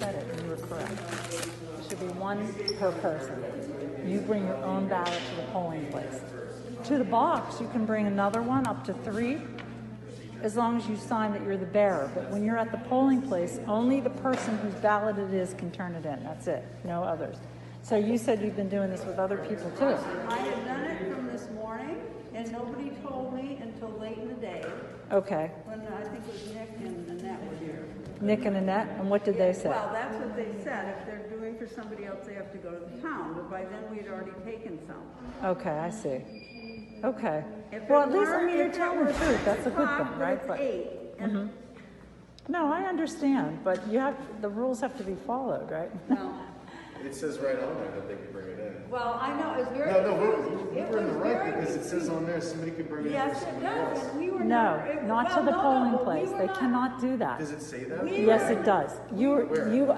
said it, and you were correct. It should be one per person. You bring your own ballot to the polling place. To the box, you can bring another one, up to 3, as long as you sign that you're the bearer. But when you're at the polling place, only the person whose ballot it is can turn it in. That's it, no others. So you said you've been doing this with other people too. I had done it from this morning, and nobody told me until late in the day. Okay. When I think it was Nick and Annette were here. Nick and Annette, and what did they say? Well, that's what they said. If they're doing for somebody else, they have to go to the town. But by then, we had already taken some. Okay, I see. Okay. Well, at least, I mean, you're telling the truth. That's a good thing, right? But it's 8. No, I understand, but the rules have to be followed, right? No. It says right on there that they can bring it in. Well, I know, it's very we're in the right because it says on there somebody can bring it in. Yes, it does. And we were No, never, not to the polling place. They cannot do that. Does it say that? Yes, it does.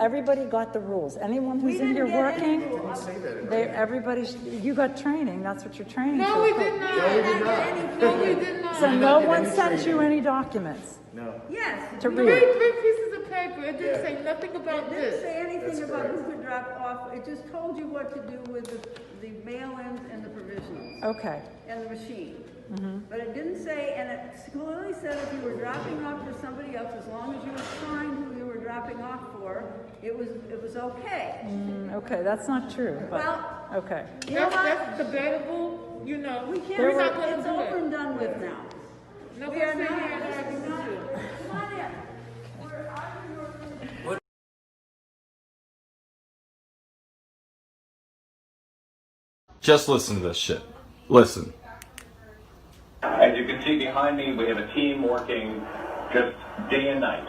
Everybody got the rules. Anyone who's in here working, Didn't say that. you got training. That's what you're training for. No, we did not. No, we did not. No, we did not. So no one sent you any documents No. yes. to Three read. pieces of paper. It didn't say nothing about It didn't this. say anything That's about correct. who could drop off. It just told you what to do with the mail-ins and the provisionals Okay. and the machine. But it didn't say, and it clearly said if you were dropping off for somebody else, as long as you were signed who you were dropping off for, it was okay. Okay, that's not true, but, Well, okay. You know what? That's debatable, you know. We can't, We're not going it's to do over it. and done with now. No, We we're are sitting not, here and this is arguing not, with you. come on in. We're arguing. Just listen to this shit. Listen. As you can see behind me, we have a team working just day and night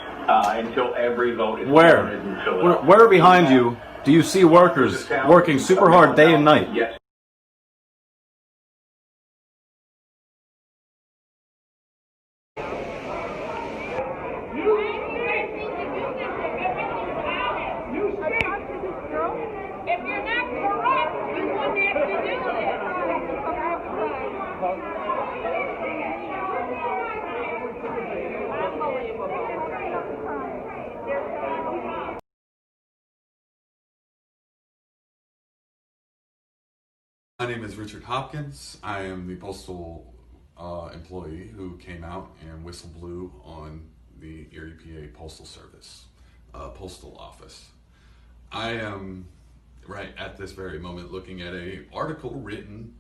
until every vote is counted in Philadelphia. Where behind you do you see workers working super hard day and night? Yes. If you're not correct, you wouldn't have to do this. My name is Richard Hopkins. I am the postal employee who came out and whistle blew on the Erie, PA Postal Service, postal office. I am right at this very moment looking at an article written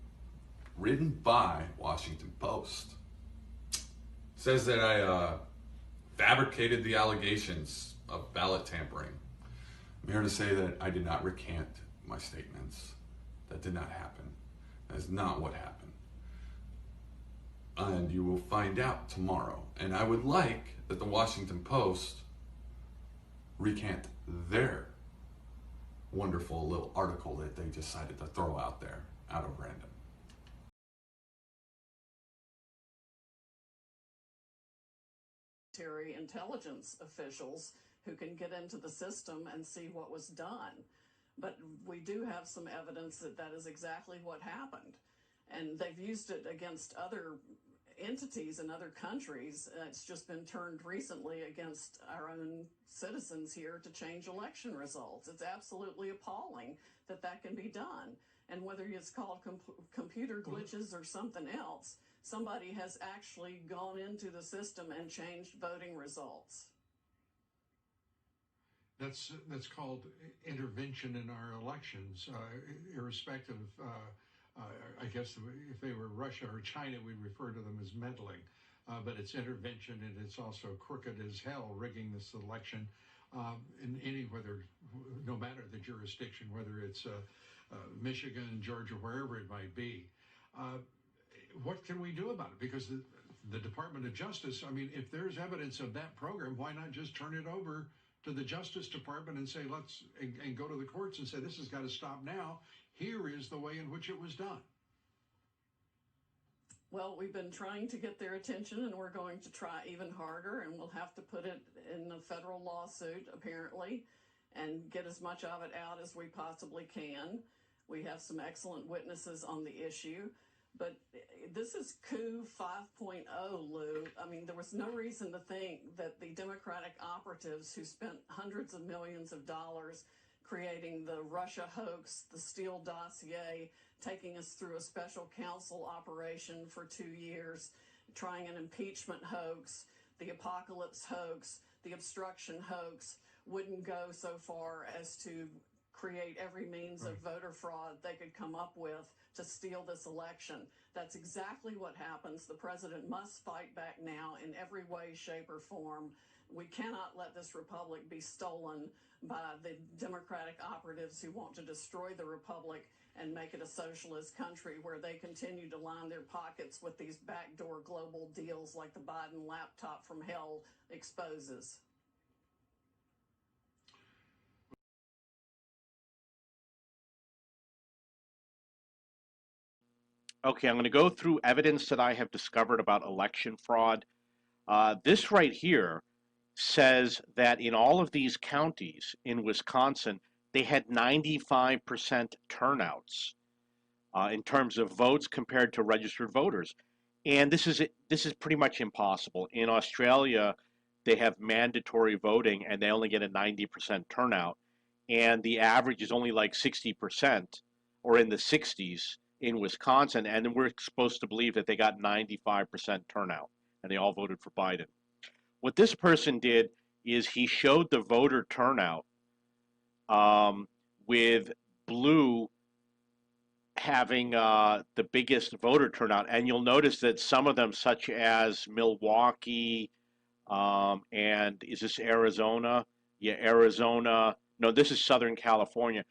by Washington Post. It says that I fabricated the allegations of ballot tampering. I'm here to say that I did not recant my statements. That did not happen. That is not what happened. And you will find out tomorrow. And I would like that the Washington Post recant their wonderful little article that they decided to throw out there out of random. Intelligence officials who can get into the system and see what was done. But we do have some evidence that that is exactly what happened. And they've used it against other entities in other countries. It's just been turned recently against our own citizens here to change election results. It's absolutely appalling that that can be done. And whether it's called computer glitches or something else, somebody has actually gone into the system and changed voting results. That's called intervention in our elections, irrespective. I guess if they were Russia or China, we'd refer to them as meddling. But it's intervention, and it's also crooked as hell, rigging this election in no matter the jurisdiction, whether it's Michigan, Georgia, wherever it might be. What can we do about it? Because the Department of Justice, I mean, if there's evidence of that program, why not just turn it over to the Justice Department and say, and go to the courts and say, this has got to stop now. Here is the way in which it was done. Well, we've been trying to get their attention, and we're going to try even harder, and we'll have to put it in a federal lawsuit, apparently, and get as much of it out as we possibly can. We have some excellent witnesses on the issue, But this is coup 5.0, Lou. I mean, there was no reason to think that the Democratic operatives who spent hundreds of millions of dollars creating the Russia hoax, the Steele dossier, taking us through a special counsel operation for 2 years, trying an impeachment hoax, the apocalypse hoax, the obstruction hoax, wouldn't go so far as to create every means of voter fraud they could come up with to steal this election. That's exactly what happens. The president must fight back now in every way, shape, or form. We cannot let this republic be stolen by the Democratic operatives who want to destroy the republic and make it a socialist country where they continue to line their pockets with these backdoor global deals like the Biden laptop from hell exposes. Okay, I'm going to go through evidence that I have discovered about election fraud. This right here says that in all of these counties in Wisconsin, they had 95% turnouts in terms of votes compared to registered voters. And this is pretty much impossible. In Australia, they have mandatory voting and they only get a 90% turnout. And the average is only like 60% or in the 60s in Wisconsin. And we're supposed to believe that they got 95% turnout and they all voted for Biden. What this person did is he showed the voter turnout with blue having the biggest voter turnout. And you'll notice that some of them, such as Milwaukee, and is this Arizona? Yeah, Arizona. No, this is Southern California.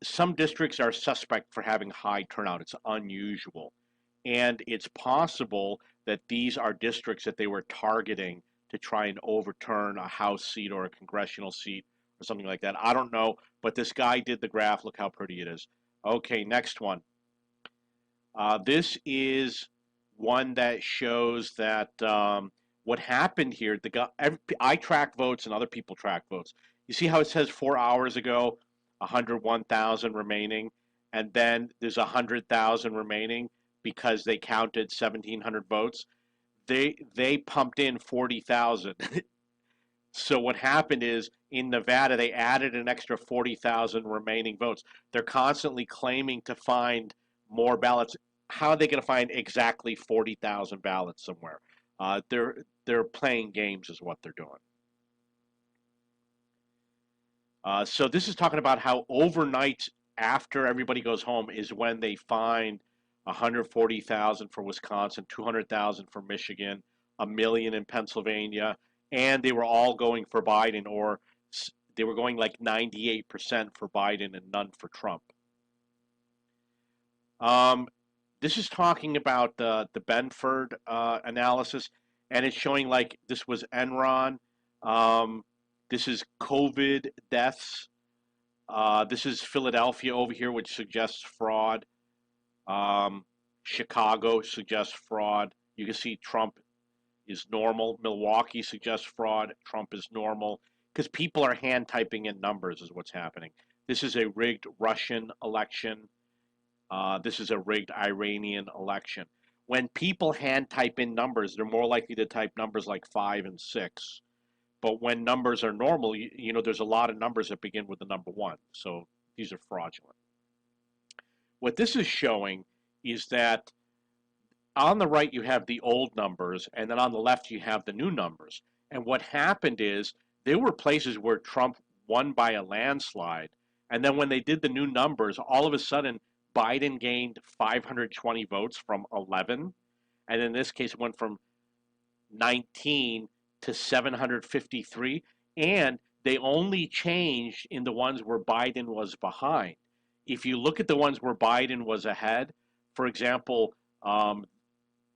Some districts are suspect for having high turnout. It's unusual. And it's possible that these are districts that they were targeting to try and overturn a House seat or a congressional seat or something like that. I don't know, but this guy did the graph. Look how pretty it is. Okay, next one. This is one that shows that what happened here, I track votes and other people track votes. You see how it says 4 hours ago, 101,000 remaining, and then there's 100,000 remaining because they counted 1,700 votes. They pumped in 40,000. So what happened is in Nevada they added an extra 40,000 remaining votes. They're constantly claiming to find more ballots. How are they going to find exactly 40,000 ballots somewhere? They're playing games is what they're doing. So this is talking about how overnight after everybody goes home is when they find 140,000 for Wisconsin, 200,000 for Michigan, 1 million in Pennsylvania, and they were all going for Biden, or they were going like 98% for Biden and none for Trump. This is talking about the Benford analysis, and it's showing like this was Enron. This is COVID deaths. This is Philadelphia over here, which suggests fraud. Chicago suggests fraud. You can see Trump is normal. Milwaukee suggests fraud. Trump is normal. Because people are hand typing in numbers is what's happening. This is a rigged Russian election. This is a rigged Iranian election. When people hand type in numbers, they're more likely to type numbers like 5 and 6. But when numbers are normal, you know, there's a lot of numbers that begin with the number 1. So these are fraudulent. What this is showing is that on the right you have the old numbers, and then on the left you have the new numbers. And what happened is there were places where Trump won by a landslide, and then when they did the new numbers, all of a sudden Biden gained 520 votes from 11, and in this case it went from 19 to 753, and they only changed in the ones where Biden was behind. If you look at the ones where Biden was ahead, for example,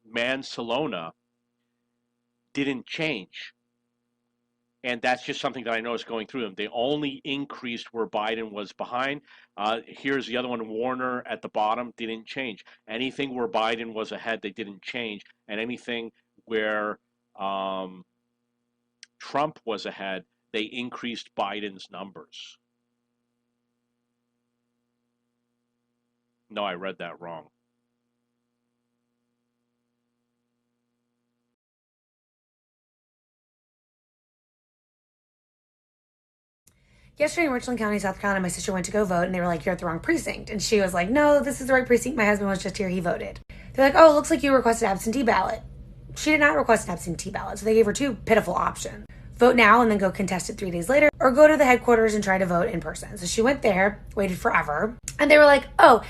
Mansalona didn't change. And that's just something that I noticed going through them. They only increased where Biden was behind. Here's the other one, Warner at the bottom, didn't change. Anything where Biden was ahead, they didn't change. And anything where Trump was ahead, they increased Biden's numbers. No, I read that wrong. Yesterday in Richland County, South Carolina, my sister went to go vote, and they were like, "You're at the wrong precinct." And she was like, "No, this is the right precinct. My husband was just here. He voted." They're like, "Oh, it looks like you requested absentee ballot." She did not request an absentee ballot, so they gave her two pitiful options. Vote now and then go contest it 3 days later, or go to the headquarters and try to vote in person. So she went there, waited forever, and they were like, "Oh,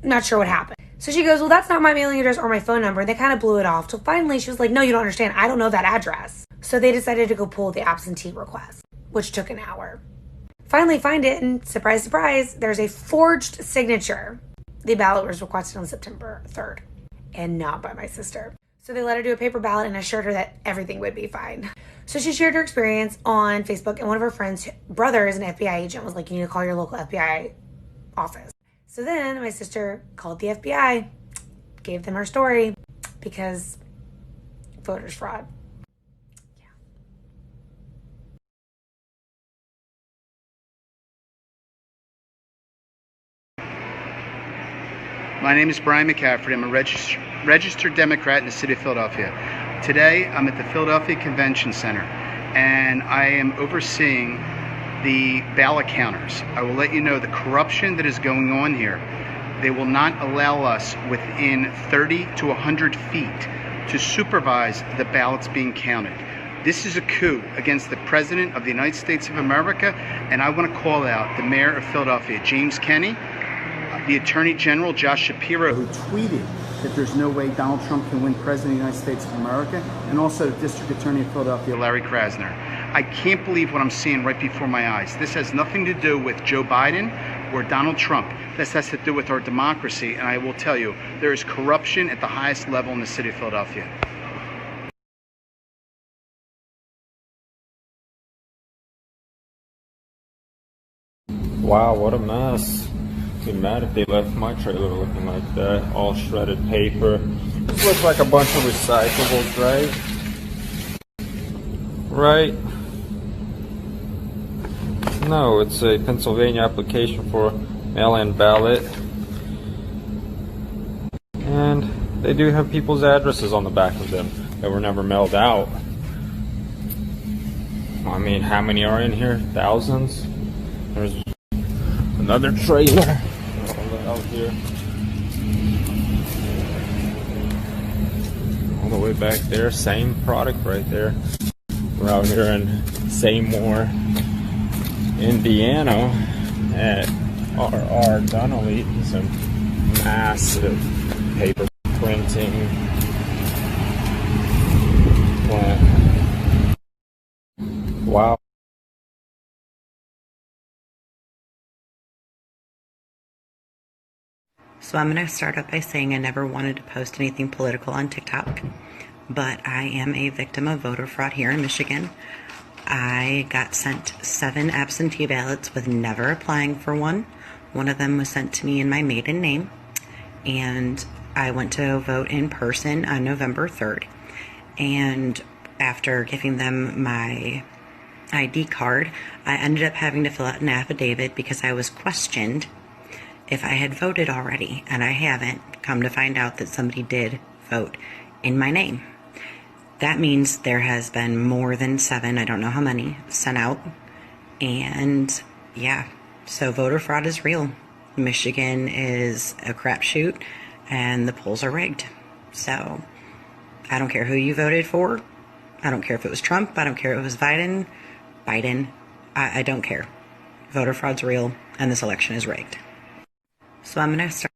not sure what happened." So she goes, "Well, that's not my mailing address or my phone number." And they kind of blew it off till finally she was like, "No, you don't understand. I don't know that address." So they decided to go pull the absentee request, which took an hour. Finally find it, and surprise, surprise, there's a forged signature. The ballot was requested on September 3rd, and not by my sister. So they let her do a paper ballot and assured her that everything would be fine. So she shared her experience on Facebook, and one of her friends' brother is an FBI agent, was like, "You need to call your local FBI office." So then my sister called the FBI, gave them her story, because voters fraud. My name is Brian McCaffrey. I'm a registered Democrat in the city of Philadelphia. Today, I'm at the Philadelphia Convention Center, and I am overseeing the ballot counters. I will let you know the corruption that is going on here. They will not allow us within 30 to 100 feet to supervise the ballots being counted. This is a coup against the President of the United States of America, and I want to call out the Mayor of Philadelphia, James Kenney, the Attorney General, Josh Shapiro, who tweeted that there's no way Donald Trump can win President of the United States of America, and also District Attorney of Philadelphia, Larry Krasner. I can't believe what I'm seeing right before my eyes. This has nothing to do with Joe Biden or Donald Trump. This has to do with our democracy, and I will tell you, there is corruption at the highest level in the city of Philadelphia. Wow, what a mess. I'd be mad if they left my trailer looking like that. All shredded paper. This looks like a bunch of recyclables, right? Right? No, it's a Pennsylvania application for mail-in ballot. And they do have people's addresses on the back of them that were never mailed out. I mean, how many are in here? Thousands? There's another trailer out here. All the way back there, same product right there. We're out here in Seymour, Indiana at R.R. Donnelly. Some massive paper printing plant. Wow. So I'm going to start up by saying I never wanted to post anything political on TikTok, but I am a victim of voter fraud here in Michigan. I got sent 7 absentee ballots with never applying for one. One of them was sent to me in my maiden name, and I went to vote in person on November 3rd. And after giving them my ID card, I ended up having to fill out an affidavit because I was questioned if I had voted already, and I haven't. Come to find out that somebody did vote in my name. That means there has been more than 7, I don't know how many, sent out. And yeah, so voter fraud is real. Michigan is a crapshoot, and the polls are rigged. So I don't care who you voted for. I don't care if it was Trump. I don't care if it was Biden. I don't care. Voter fraud's real, and this election is rigged. So I'm going to start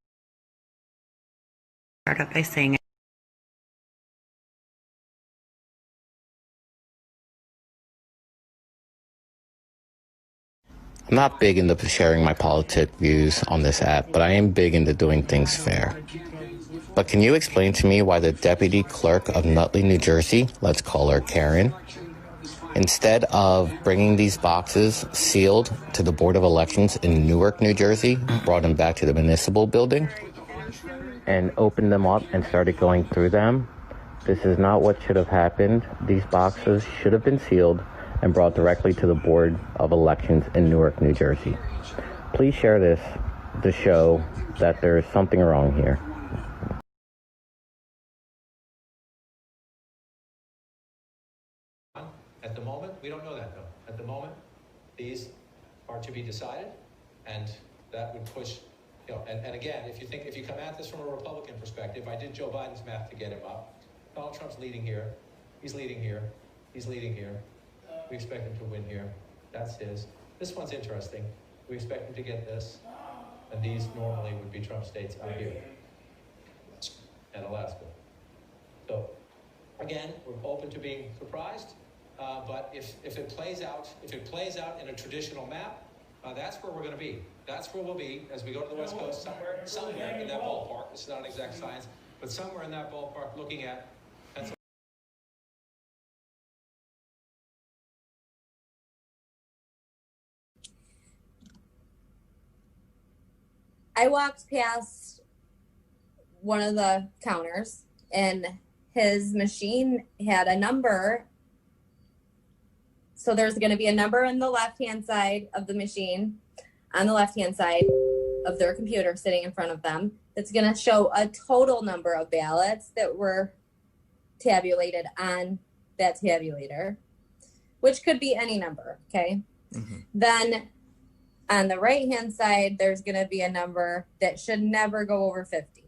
up by saying I'm not big into sharing my politic views on this app, but I am big into doing things fair. But can you explain to me why the deputy clerk of Nutley, New Jersey, let's call her Karen, instead of bringing these boxes sealed to the Board of Elections in Newark, New Jersey, brought them back to the municipal building and opened them up and started going through them? This is not what should have happened. These boxes should have been sealed and brought directly to the Board of Elections in Newark, New Jersey. Please share this to show that there is something wrong here. At the moment, we don't know that though. At the moment, these are to be decided, and that would push, you know, and again, if you come at this from a Republican perspective, I did Joe Biden's math to get him up. Donald Trump's leading here, he's leading here, he's leading here. We expect him to win here. That's his. This one's interesting. We expect him to get this, and these normally would be Trump states out here, and Alaska. So, again, we're open to being surprised. But if it plays out in a traditional map, that's where we're going to be. That's where we'll be as we go to the West Coast, somewhere in that ballpark. It's not an exact science, but somewhere in that ballpark, looking at Pennsylvania. I walked past one of the counters, and his machine had a number. So there's going to be a number on the left-hand side of the machine, on the left-hand side of their computer sitting in front of them. That's going to show a total number of ballots that were tabulated on that tabulator, which could be any number, okay? Mm-hmm. Then on the right-hand side, there's going to be a number that should never go over 50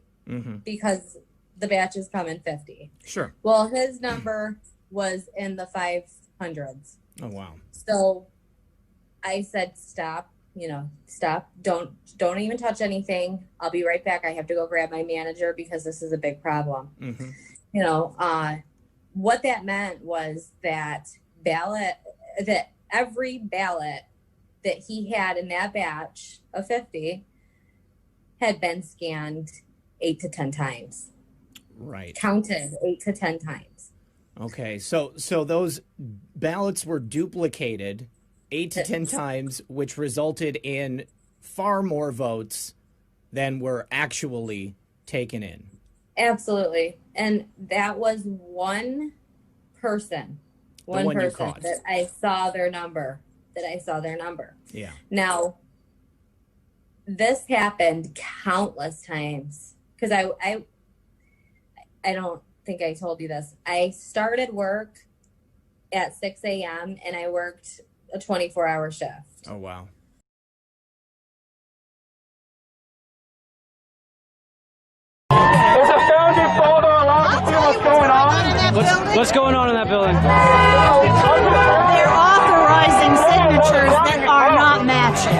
because the batches come in 50. Sure. Well, his number was in the 500s. Oh, wow. So I said, stop, stop. Don't even touch anything. I'll be right back. I have to go grab my manager because this is a big problem. Mm-hmm. What that meant was that every ballot that he had in that batch of 50 had been scanned 8 to 10 times. Right. Counted 8 to 10 times. Okay, so those ballots were duplicated 8 to 10 times, which resulted in far more votes than were actually taken in. Absolutely. And that was one person that I saw their number. Yeah. Now, this happened countless times because I don't think I told you this. I started work at 6 a.m. and I worked a 24-hour shift. Oh, wow. Is a founding father allowed to see what's going on? What's going on in that building? They're authorizing signatures that are not matching.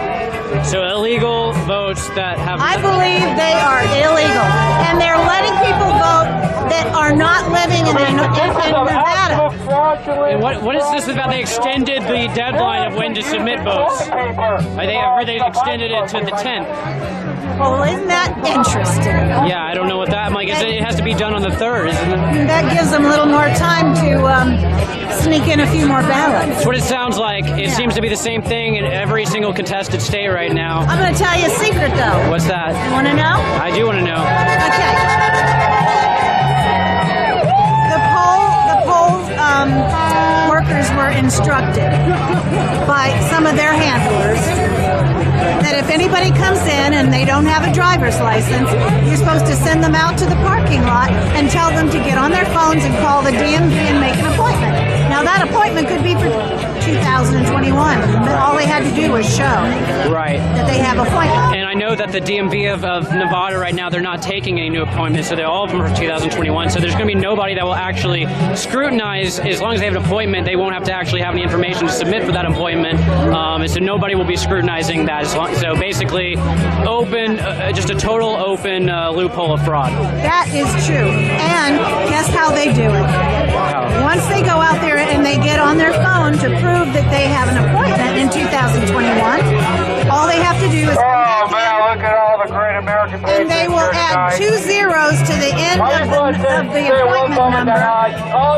So illegal votes that have... I believe they are illegal. And they're letting people vote that are not living in Nevada. And what is this about? They extended the deadline of when to submit votes. They extended it to the 10th. Well, isn't that interesting? Yeah, I don't know what that... I'm like, it has to be done on the 3rd, isn't it? That gives them a little more time to sneak in a few more ballots. That's what it sounds like. It seems to be the same thing in every single contested state right now. I'm going to tell you a secret, though. What's that? You want to know? I do want to know. Okay. The poll workers were instructed by some of their handlers that if anybody comes in and they don't have a driver's license, you're supposed to send them out to the parking lot and tell them to get on their phones and call the DMV and make an appointment. Now, that appointment could be for 2021, but all they had to do was show that they have appointments. And I know that the DMV of Nevada right now, they're not taking any new appointments, so they're all of them for 2021. So there's going to be nobody that will actually scrutinize. As long as they have an appointment, they won't have to actually have any information to submit for that appointment. And so nobody will be scrutinizing that. So basically, open, just a total open loophole of fraud. That is true. And guess how they do it? Once they go out there and they get on their phone to prove that they have an appointment in 2021, all they have to do is... Oh man, look at all the great American patriots. And they will add 2 zeros to the end of the appointment number,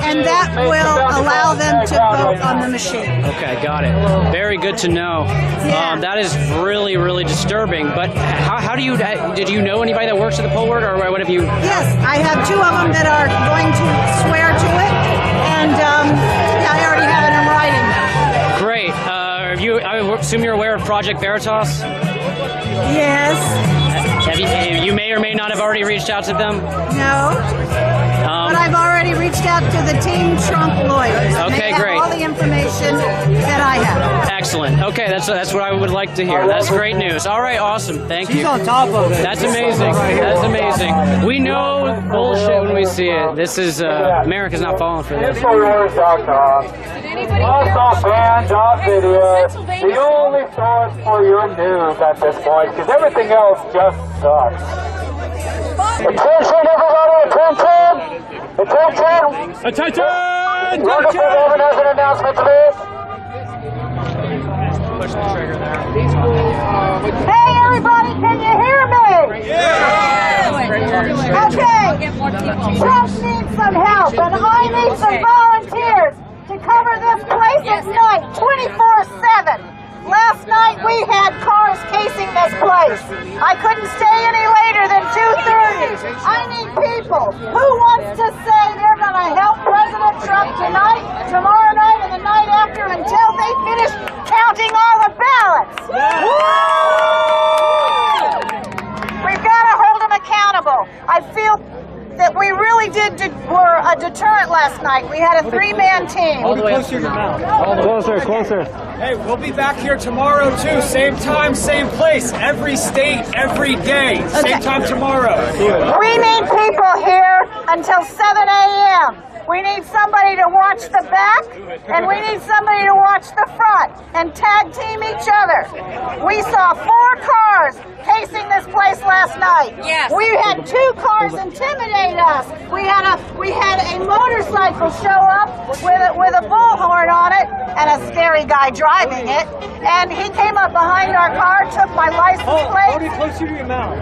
and that will allow them to vote on the machine. Okay, got it. Very good to know. Yeah. That is really, really disturbing. But how do you... Did you know anybody that works at the poll work, or what have you... Yes, I have 2 of them that are going to swear to it, and I already have it in writing. Great. I assume you're aware of Project Veritas? Yes. You may or may not have already reached out to them. No. But I've already reached out to the Team Trump lawyers. Okay, they have great. all the information that I have. Excellent. Okay, that's what I would like to hear. That's great news. All right, awesome. Thank you. She's on top of it. That's amazing. That's amazing. We know bullshit when we see it. This is America's not falling for this. Also banned off video. The only source for your news at this point, because everything else just sucks. Attention, everybody! Attention! Attention! Attention! Wonderful woman has an announcement to make. Hey, everybody! Can you hear me? Okay. Trump needs some help, and I need some volunteers to cover this place at night, 24/7. Last night we had cars casing this place. I couldn't stay any later than 2:30. I need people. Who wants to say they're going to help President Trump tonight, tomorrow night, and the night after until they finish counting all the ballots? We've got to hold them accountable. I feel that we really were a deterrent last night. We had a 3-man team. Hold it closer to your mouth. Closer. Hey, we'll be back here tomorrow too. Same time, same place. Every state, every day. Same time tomorrow. We need people here until 7 a.m. We need somebody to watch the back, and we need somebody to watch the front, and tag team each other. We saw 4 cars casing this place last night. Yes. We had 2 cars intimidate us. We had a motorcycle show up with a bullhorn on it and a scary guy driving it. And he came up behind our car, took my license plate. Hold it closer to your mouth.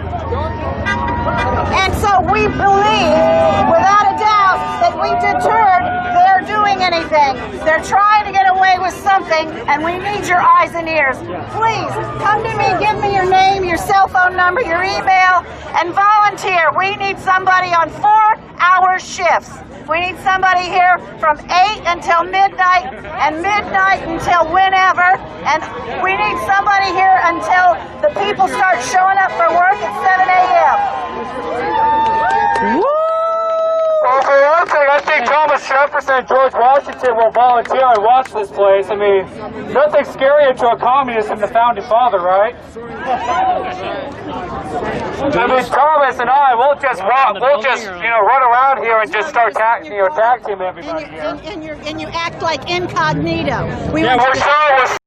And so we believe, without a doubt, that we deterred their doing anything. They're trying to get away with something, and we need your eyes and ears. Please, come to me, give me your name, your cell phone number, your email, and volunteer. We need somebody on 4-hour shifts. We need somebody here from 8 until midnight, and midnight until whenever. And we need somebody here until the people start showing up for work at 7 a.m. Well, for one thing, I think Thomas Jefferson and George Washington will volunteer and watch this place. I mean, nothing scarier to a communist than the founding father, right? I mean, Thomas and I, we'll just run around here and just start tag team everybody here. And you act like incognito. Yeah, we're sure.